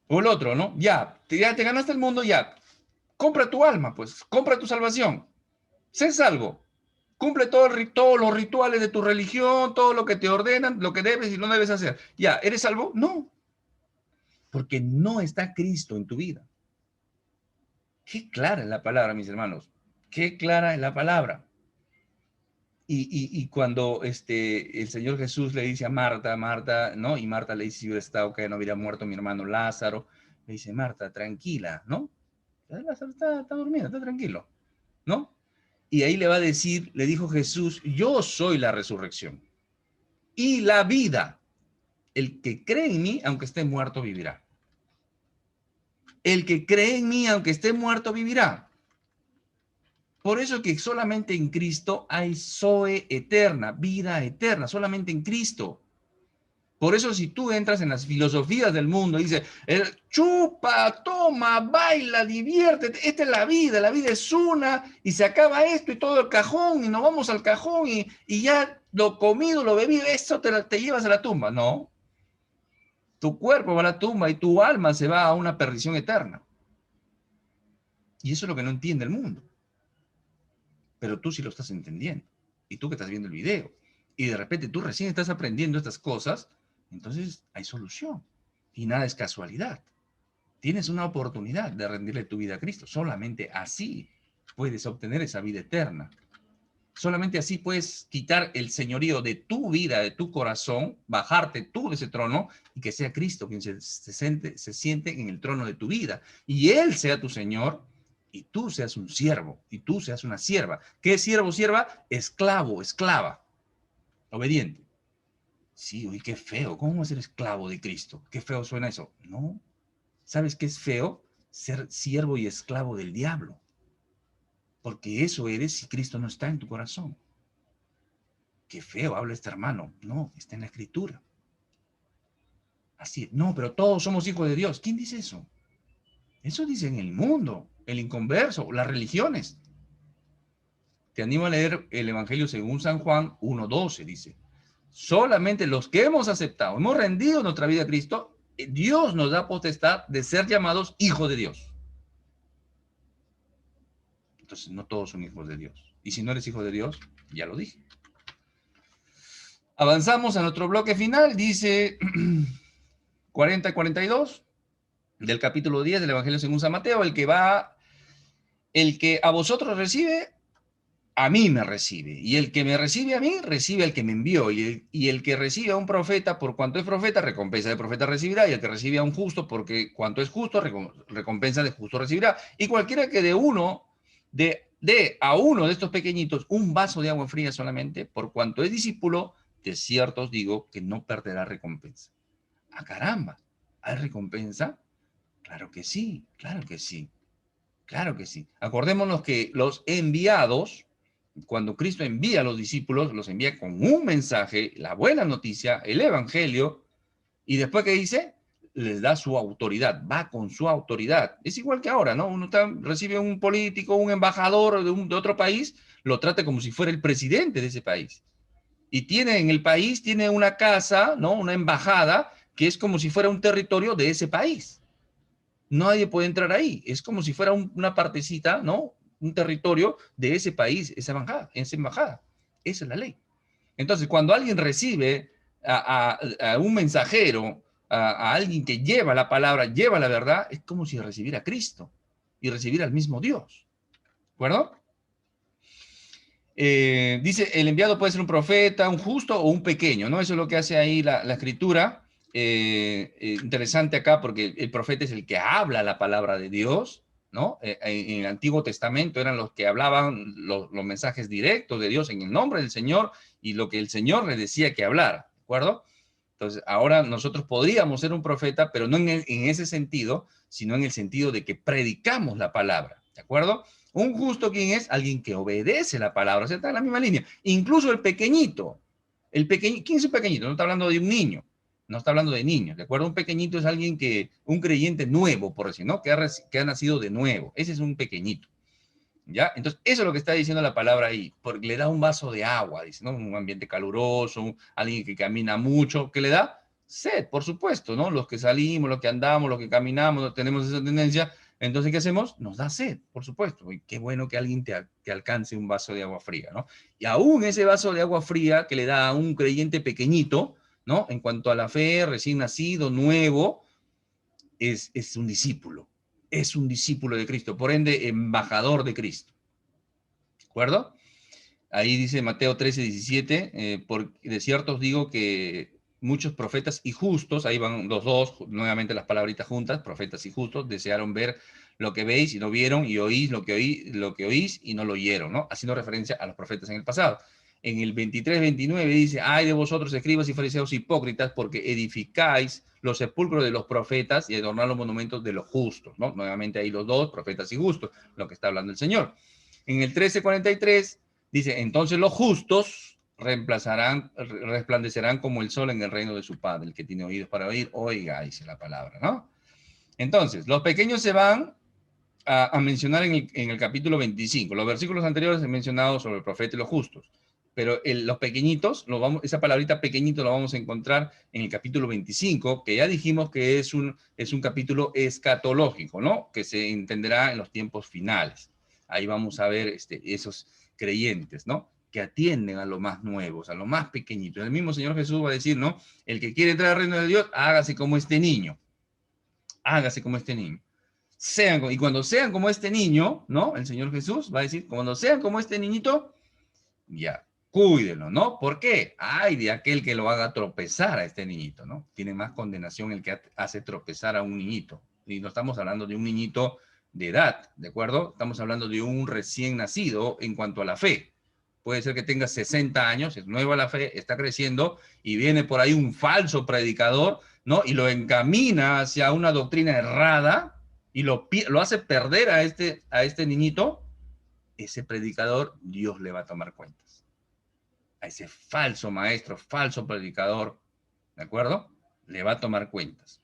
O el otro, ¿no? Ya te ganaste el mundo, ya. Compra tu alma, pues. Compra tu salvación. Sé salvo. Cumple todos los rituales de tu religión, todo lo que te ordenan, lo que debes y no debes hacer. Ya, ¿eres salvo? No. Porque no está Cristo en tu vida. Qué clara es la palabra, mis hermanos. Qué clara es la palabra. Y cuando el Señor Jesús le dice a Marta, Marta, ¿no? Y Marta le dice, si hubiera estado que no hubiera muerto mi hermano Lázaro, le dice, Marta, tranquila, ¿no? Lázaro está durmiendo, está tranquilo, ¿no? Y ahí le va a decir, le dijo Jesús, yo soy la resurrección y la vida. El que cree en mí, aunque esté muerto, vivirá. El que cree en mí, aunque esté muerto, vivirá. Por eso que solamente en Cristo hay Zoe eterna, vida eterna, solamente en Cristo. Por eso si tú entras en las filosofías del mundo y dices, chupa, toma, baila, diviértete, esta es la vida es una, y se acaba esto y todo el cajón, y nos vamos al cajón, y ya lo comido, lo bebido, eso te llevas a la tumba. No, tu cuerpo va a la tumba y tu alma se va a una perdición eterna. Y eso es lo que no entiende el mundo. Pero tú sí lo estás entendiendo. Y tú que estás viendo el video. Y de repente tú recién estás aprendiendo estas cosas, entonces hay solución. Y nada es casualidad. Tienes una oportunidad de rendirle tu vida a Cristo. Solamente así puedes obtener esa vida eterna. Solamente así puedes quitar el señorío de tu vida, de tu corazón, bajarte tú de ese trono y que sea Cristo quien se siente en el trono de tu vida. Y Él sea tu Señor y tú seas un siervo y tú seas una sierva. ¿Qué es siervo, sierva? Esclavo, esclava, obediente. Sí, uy, qué feo. ¿Cómo ser esclavo de Cristo? Qué feo suena eso. No. ¿Sabes qué es feo? Ser siervo y esclavo del diablo. Porque eso eres si Cristo no está en tu corazón. Qué feo habla este hermano. No, está en la Escritura. Así, no, pero todos somos hijos de Dios. ¿Quién dice eso? Eso dice en el mundo, el inconverso, las religiones. Te animo a leer el Evangelio según San Juan 1:12, dice. Solamente los que hemos aceptado, hemos rendido nuestra vida a Cristo, Dios nos da potestad de ser llamados hijos de Dios. Entonces, no todos son hijos de Dios. Y si no eres hijo de Dios, ya lo dije. Avanzamos a nuestro bloque final, dice 40 y 42 del capítulo 10 del Evangelio según San Mateo, el que a vosotros recibe, a mí me recibe. Y el que me recibe a mí, recibe al que me envió. Y el que recibe a un profeta, por cuanto es profeta, recompensa de profeta recibirá. Y el que recibe a un justo, porque cuanto es justo, recompensa de justo recibirá. Y cualquiera que dé a uno de estos pequeñitos un vaso de agua fría solamente, por cuanto es discípulo, de cierto os digo que no perderá recompensa. ¡Ah, caramba! ¿Hay recompensa? Claro que sí, claro que sí, claro que sí. Acordémonos que los enviados, cuando Cristo envía a los discípulos, los envía con un mensaje, la buena noticia, el evangelio, Y después, ¿qué dice? Les da su autoridad, va con su autoridad. Es igual que ahora, ¿no? Uno recibe un político, un embajador de otro país, lo trata como si fuera el presidente de ese país. Y tiene en el país, tiene una casa, ¿no? Una embajada, que es como si fuera un territorio de ese país. Nadie puede entrar ahí. Es como si fuera una partecita, ¿no? Un territorio de ese país, esa embajada, esa embajada. Esa es la ley. Entonces, cuando alguien recibe a un mensajero, a alguien que lleva la palabra, lleva la verdad, es como si recibiera a Cristo y recibiera al mismo Dios. ¿De acuerdo? Dice, el enviado puede ser un profeta, un justo o un pequeño, ¿no? Eso es lo que hace ahí la escritura. Interesante acá porque el profeta es el que habla la palabra de Dios, ¿no? En el Antiguo Testamento eran los que hablaban los mensajes directos de Dios en el nombre del Señor y lo que el Señor le decía que hablara, ¿de acuerdo? Entonces, ahora nosotros podríamos ser un profeta, pero no en ese sentido, sino en el sentido de que predicamos la palabra, ¿de acuerdo? Un justo, ¿quién es? Alguien que obedece la palabra, o sea, está en la misma línea. Incluso el pequeñito, ¿quién es el pequeñito? No está hablando de un niño, no está hablando de niños, ¿de acuerdo? Un pequeñito es alguien un creyente nuevo, por decir, ¿no? Que ha nacido de nuevo. Ese es un pequeñito. ¿Ya? Entonces, eso es lo que está diciendo la palabra ahí, porque le da un vaso de agua, dice, ¿no? Un ambiente caluroso, alguien que camina mucho, que le da sed, por supuesto, ¿no? Los que salimos, los que andamos, los que caminamos, tenemos esa tendencia, entonces, ¿qué hacemos? Nos da sed, por supuesto, y qué bueno que alguien te alcance un vaso de agua fría, ¿no? Y aún ese vaso de agua fría que le da a un creyente pequeñito, ¿no? En cuanto a la fe, recién nacido, nuevo, es un discípulo de Cristo, por ende, embajador de Cristo. ¿De acuerdo? Ahí dice Mateo 13, 17, de cierto os digo que muchos profetas y justos, ahí van los dos, nuevamente las palabritas juntas, profetas y justos, desearon ver lo que veis y no vieron, y oís lo que oís y no lo oyeron, ¿no? Haciendo referencia a los profetas en el pasado. En el 23, 29 dice, ay de vosotros escribas y fariseos hipócritas, porque edificáis los sepulcros de los profetas y adornáis los monumentos de los justos, ¿no? Nuevamente ahí los dos, profetas y justos, lo que está hablando el Señor. En el 13:43 dice, entonces los justos resplandecerán como el sol en el reino de su Padre. El que tiene oídos para oír, oiga, dice la palabra, ¿no? Entonces, los pequeños se van a mencionar en el capítulo 25. Los versículos anteriores he mencionado sobre el profeta y los justos. Pero los pequeñitos, esa palabrita pequeñito lo vamos a encontrar en el capítulo 25, que ya dijimos que es un capítulo escatológico, ¿no? Que se entenderá en los tiempos finales. Ahí vamos a ver esos creyentes, ¿no? Que atienden a los más nuevos, a los más pequeñitos. El mismo Señor Jesús va a decir, ¿no? El que quiere entrar al reino de Dios, hágase como este niño. Hágase como este niño. Y cuando sean como este niño, ¿no? El Señor Jesús va a decir, cuando sean como este niñito, ya, cuídenlo, ¿no? ¿Por qué? Ay, de aquel que lo haga tropezar a este niñito, ¿no? Tiene más condenación el que hace tropezar a un niñito. Y no estamos hablando de un niñito de edad, ¿de acuerdo? Estamos hablando de un recién nacido en cuanto a la fe. Puede ser que tenga 60 años, es nueva la fe, está creciendo y viene por ahí un falso predicador, ¿no? Y lo encamina hacia una doctrina errada y lo hace perder a este niñito. Ese predicador, Dios le va a tomar cuentas. A ese falso maestro, falso predicador, ¿de acuerdo? Le va a tomar cuentas.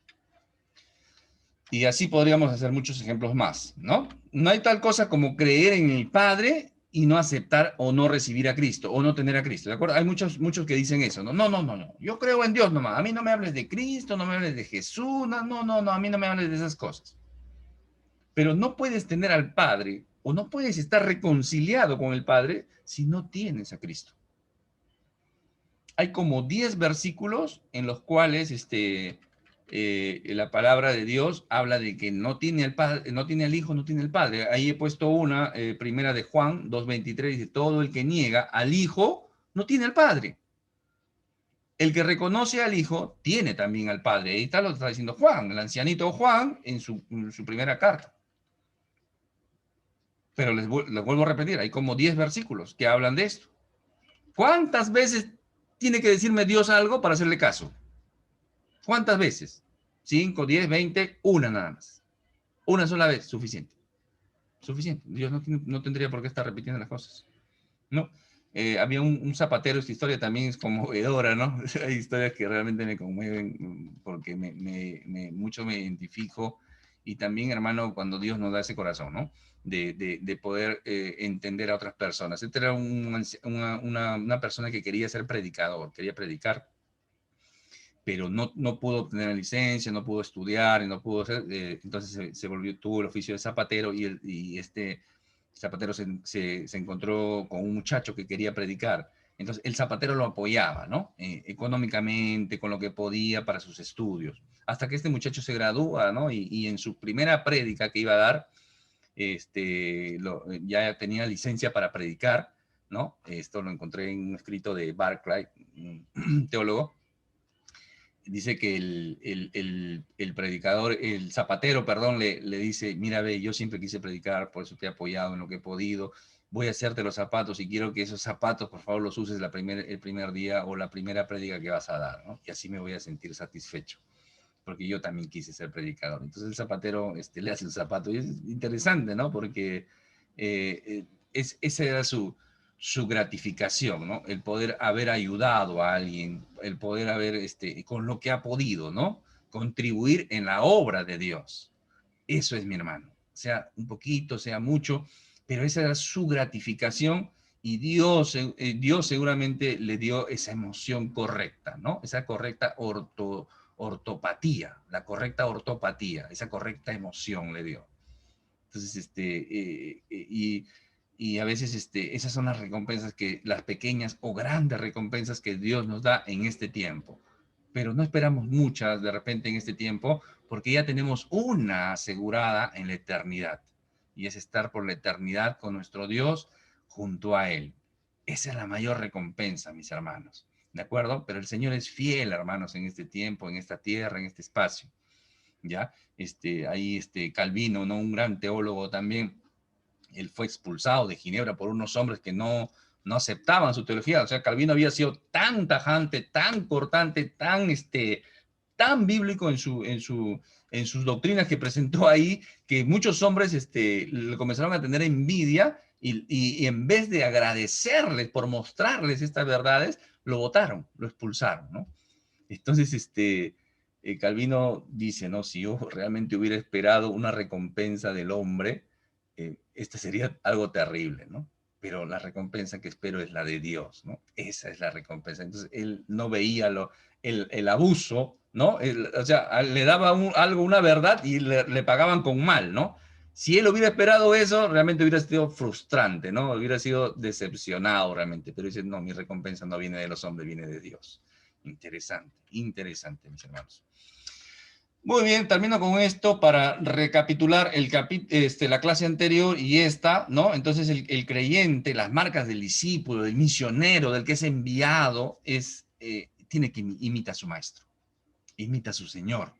Y así podríamos hacer muchos ejemplos más, ¿no? No hay tal cosa como creer en el Padre y no aceptar o no recibir a Cristo, o no tener a Cristo, ¿de acuerdo? Hay muchos que dicen eso, ¿no? No. Yo creo en Dios nomás. A mí no me hables de Cristo, no me hables de Jesús, no, a mí no me hables de esas cosas. Pero no puedes tener al Padre o no puedes estar reconciliado con el Padre si no tienes a Cristo. Hay como 10 versículos en los cuales la palabra de Dios habla de que no tiene al Padre, no tiene al Hijo, no tiene al Padre. Ahí he puesto una, primera de Juan 2:23, dice, todo el que niega al Hijo no tiene al Padre. El que reconoce al Hijo tiene también al Padre. Ahí está lo que está diciendo Juan, el ancianito Juan en su primera carta. Pero les vuelvo a repetir, hay como 10 versículos que hablan de esto. ¿Cuántas veces tiene que decirme Dios algo para hacerle caso? ¿Cuántas veces? 5, 10, 20, una nada más. Una sola vez, suficiente. Suficiente. Dios no tendría por qué estar repitiendo las cosas. ¿No? había un zapatero, esta historia también es conmovedora, ¿no? Hay historias que realmente me conmueven porque mucho me identifico, y también, hermano, cuando Dios nos da ese corazón, ¿no? De poder entender a otras personas. Este era una persona que quería ser predicador, quería predicar, pero no pudo obtener la licencia, no pudo estudiar, y no pudo hacer, entonces tuvo el oficio de zapatero, y este zapatero se encontró con un muchacho que quería predicar. Entonces el zapatero lo apoyaba, ¿no? Económicamente, con lo que podía para sus estudios. Hasta que este muchacho se gradúa, ¿no? Y en su primera prédica que iba a dar, ya tenía licencia para predicar, ¿no? Esto lo encontré en un escrito de Barclay, un teólogo. Dice que el predicador, el zapatero, perdón, le dice: mira, ve, yo siempre quise predicar, por eso te he apoyado en lo que he podido, voy a hacerte los zapatos y quiero que esos zapatos, por favor, los uses el primer día o la primera prédica que vas a dar, ¿no? Y así me voy a sentir satisfecho, porque yo también quise ser predicador. Entonces el zapatero le hace el zapato, y es interesante, ¿no? Porque esa era su gratificación, ¿no? El poder haber ayudado a alguien, el poder haber, con lo que ha podido, ¿no? Contribuir en la obra de Dios. Eso es, mi hermano. Sea un poquito, sea mucho, pero esa era su gratificación, y Dios seguramente le dio esa emoción correcta, ¿no? Esa correcta ortopatía, la correcta ortopatía, esa correcta emoción le dio. Entonces, y a veces esas son las recompensas, las pequeñas o grandes recompensas que Dios nos da en este tiempo. Pero no esperamos muchas de repente en este tiempo, porque ya tenemos una asegurada en la eternidad. Y es estar por la eternidad con nuestro Dios junto a Él. Esa es la mayor recompensa, mis hermanos. ¿De acuerdo? Pero el Señor es fiel, hermanos, en este tiempo, en esta tierra, en este espacio. ¿Ya? Ahí Calvino, ¿no? Un gran teólogo también, él fue expulsado de Ginebra por unos hombres que no aceptaban su teología. O sea, Calvino había sido tan tajante, tan cortante, tan bíblico en sus doctrinas que presentó ahí, que muchos hombres le comenzaron a tener envidia, y en vez de agradecerles por mostrarles estas verdades, lo votaron, lo expulsaron, ¿no? Entonces, Calvino dice, ¿no? Si yo realmente hubiera esperado una recompensa del hombre, esta sería algo terrible, ¿no? Pero la recompensa que espero es la de Dios, ¿no? Esa es la recompensa. Entonces, él no veía el abuso, ¿no? O sea, le daba una verdad, y le pagaban con mal, ¿no? Si él hubiera esperado eso, realmente hubiera sido frustrante, ¿no? Hubiera sido decepcionado realmente. Pero dice, no, mi recompensa no viene de los hombres, viene de Dios. Interesante, interesante, mis hermanos. Muy bien, termino con esto para recapitular la clase anterior y esta, ¿no? Entonces, creyente, las marcas del discípulo, del misionero, del que es enviado, tiene que imitar a su maestro, imita a su Señor.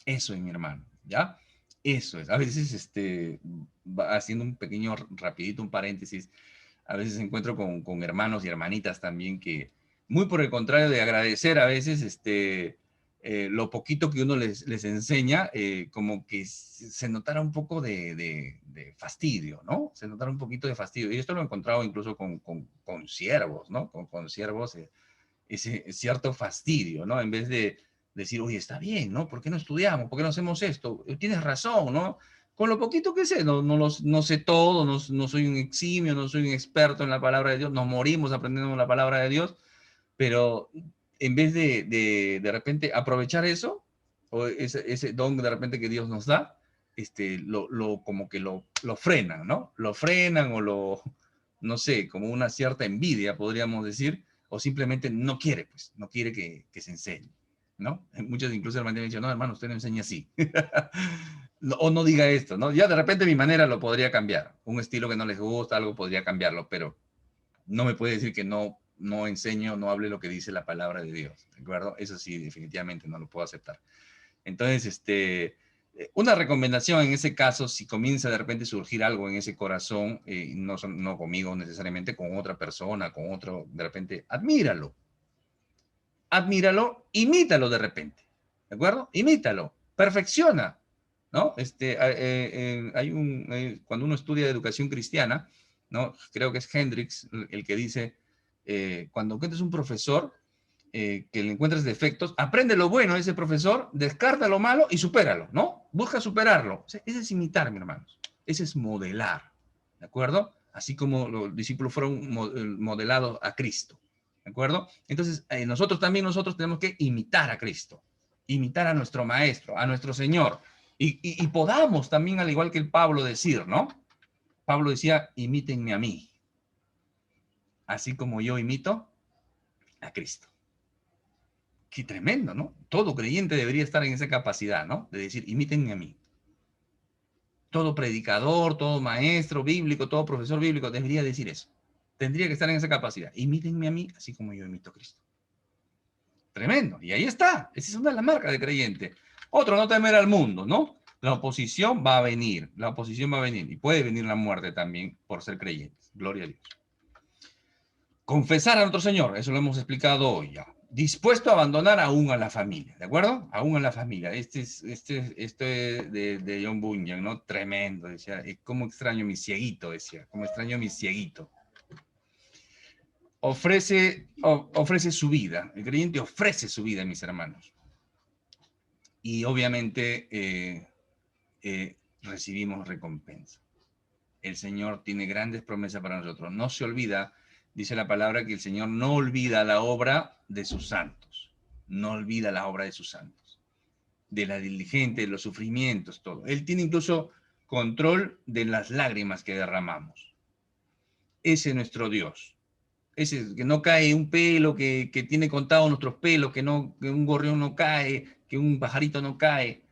Eso es, mi hermano, ¿ya? Eso es. A veces, haciendo un pequeño, rapidito, un paréntesis, a veces encuentro con hermanos y hermanitas también que, muy por el contrario de agradecer a veces lo poquito que uno les enseña, como que se notara un poco de fastidio, ¿no? Se notara un poquito de fastidio. Y esto lo he encontrado incluso con siervos, ¿no? Con siervos, ese cierto fastidio, ¿no? En vez de decir, oye, está bien, ¿no? ¿Por qué no estudiamos? ¿Por qué no hacemos esto? Tienes razón, ¿no? Con lo poquito que sé, no sé todo, no soy un eximio, no soy un experto en la palabra de Dios, nos morimos aprendiendo la palabra de Dios, pero en vez de repente aprovechar eso, o ese don de repente que Dios nos da, como que lo frenan, ¿no? Lo frenan, no sé, como una cierta envidia, podríamos decir, o simplemente no quiere, pues, no quiere que se enseñe, ¿no? Muchos incluso hermanos me dicen, no, hermano, usted no enseña así. O no diga esto, ¿no? Ya de repente mi manera lo podría cambiar. Un estilo que no les gusta, algo podría cambiarlo, pero no me puede decir que no enseño, no hable lo que dice la palabra de Dios, ¿de acuerdo? Eso sí, definitivamente no lo puedo aceptar. Entonces, una recomendación en ese caso, si comienza de repente a surgir algo en ese corazón, no conmigo necesariamente, con otra persona, con otro, de repente, admíralo, imítalo de repente, ¿de acuerdo? Imítalo, perfecciona, ¿no? Cuando uno estudia educación cristiana, ¿no? Creo que es Hendrix el que dice, cuando encuentres un profesor que le encuentres defectos, aprende lo bueno de ese profesor, descarta lo malo y supéralo, ¿no? Busca superarlo. O sea, ese es imitar, mis hermanos. Ese es modelar, ¿de acuerdo? Así como los discípulos fueron modelados a Cristo, ¿de acuerdo? Entonces, nosotros tenemos que imitar a Cristo, imitar a nuestro Maestro, a nuestro Señor, y podamos también, al igual que el Pablo, decir, ¿no? Pablo decía, imítenme a mí, así como yo imito a Cristo. Qué tremendo, ¿no? Todo creyente debería estar en esa capacidad, ¿no? De decir, imítenme a mí. Todo predicador, todo maestro bíblico, todo profesor bíblico debería decir eso. Tendría que estar en esa capacidad. Imítenme a mí, así como yo imito a Cristo. Tremendo. Y ahí está. Esa es una de las marcas de creyente. Otro, no temer al mundo, ¿no? La oposición va a venir. La oposición va a venir. Y puede venir la muerte también por ser creyentes. Gloria a Dios. Confesar a nuestro Señor. Eso lo hemos explicado hoy ya. Dispuesto a abandonar aún a la familia, ¿de acuerdo? Aún a la familia. Este de John Bunyan, ¿no? Tremendo, decía, cómo extraño mi cieguito, decía, cómo extraño mi cieguito. Ofrece su vida, el creyente ofrece su vida, mis hermanos. Y obviamente recibimos recompensa. El Señor tiene grandes promesas para nosotros. No se olvida, dice la palabra, que el Señor no olvida la obra de sus santos. No olvida la obra de sus santos. De la diligente, de los sufrimientos, todo. Él tiene incluso control de las lágrimas que derramamos. Ese es nuestro Dios. Ese que no cae un pelo, que tiene contado nuestros pelos, que un gorrión no cae, que un pajarito no cae.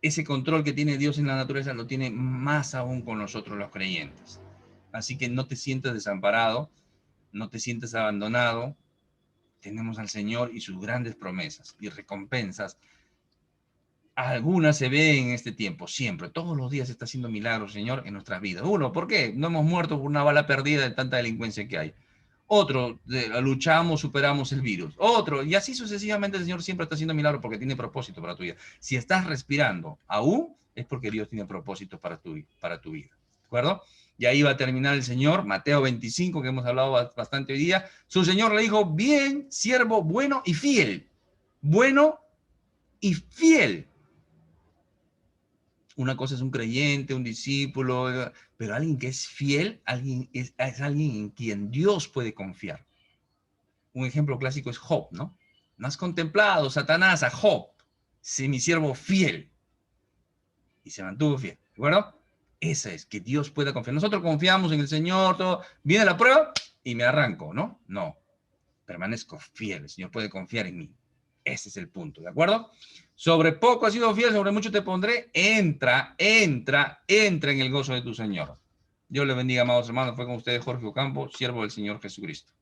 Ese control que tiene Dios en la naturaleza lo tiene más aún con nosotros los creyentes. Así que no te sientas desamparado, no te sientas abandonado. Tenemos al Señor y sus grandes promesas y recompensas. Algunas se ven en este tiempo, siempre, todos los días está haciendo milagros, Señor, en nuestras vidas. Uno, ¿por qué? No hemos muerto por una bala perdida de tanta delincuencia que hay. Otro, luchamos, superamos el virus. Otro, y así sucesivamente el Señor siempre está haciendo milagros porque tiene propósito para tu vida. Si estás respirando aún, es porque Dios tiene propósitos para tu vida. ¿De acuerdo? Y ahí va a terminar el Señor, Mateo 25, que hemos hablado bastante hoy día. Su Señor le dijo, bien, siervo bueno y fiel. Bueno y fiel. Una cosa es un creyente, un discípulo, pero alguien que es fiel, es alguien en quien Dios puede confiar. Un ejemplo clásico es Job, ¿no? ¿No has contemplado, Satanás, a Job, mi siervo fiel? Y se mantuvo fiel, ¿de acuerdo? Esa es, que Dios pueda confiar. Nosotros confiamos en el Señor, todo, viene la prueba y me arranco, ¿no? No, permanezco fiel, el Señor puede confiar en mí. Ese es el punto, ¿de acuerdo? Sobre poco has sido fiel, sobre mucho te pondré. Entra en el gozo de tu Señor. Dios le bendiga, amados hermanos. Fue con ustedes Jorge Ocampo, siervo del Señor Jesucristo.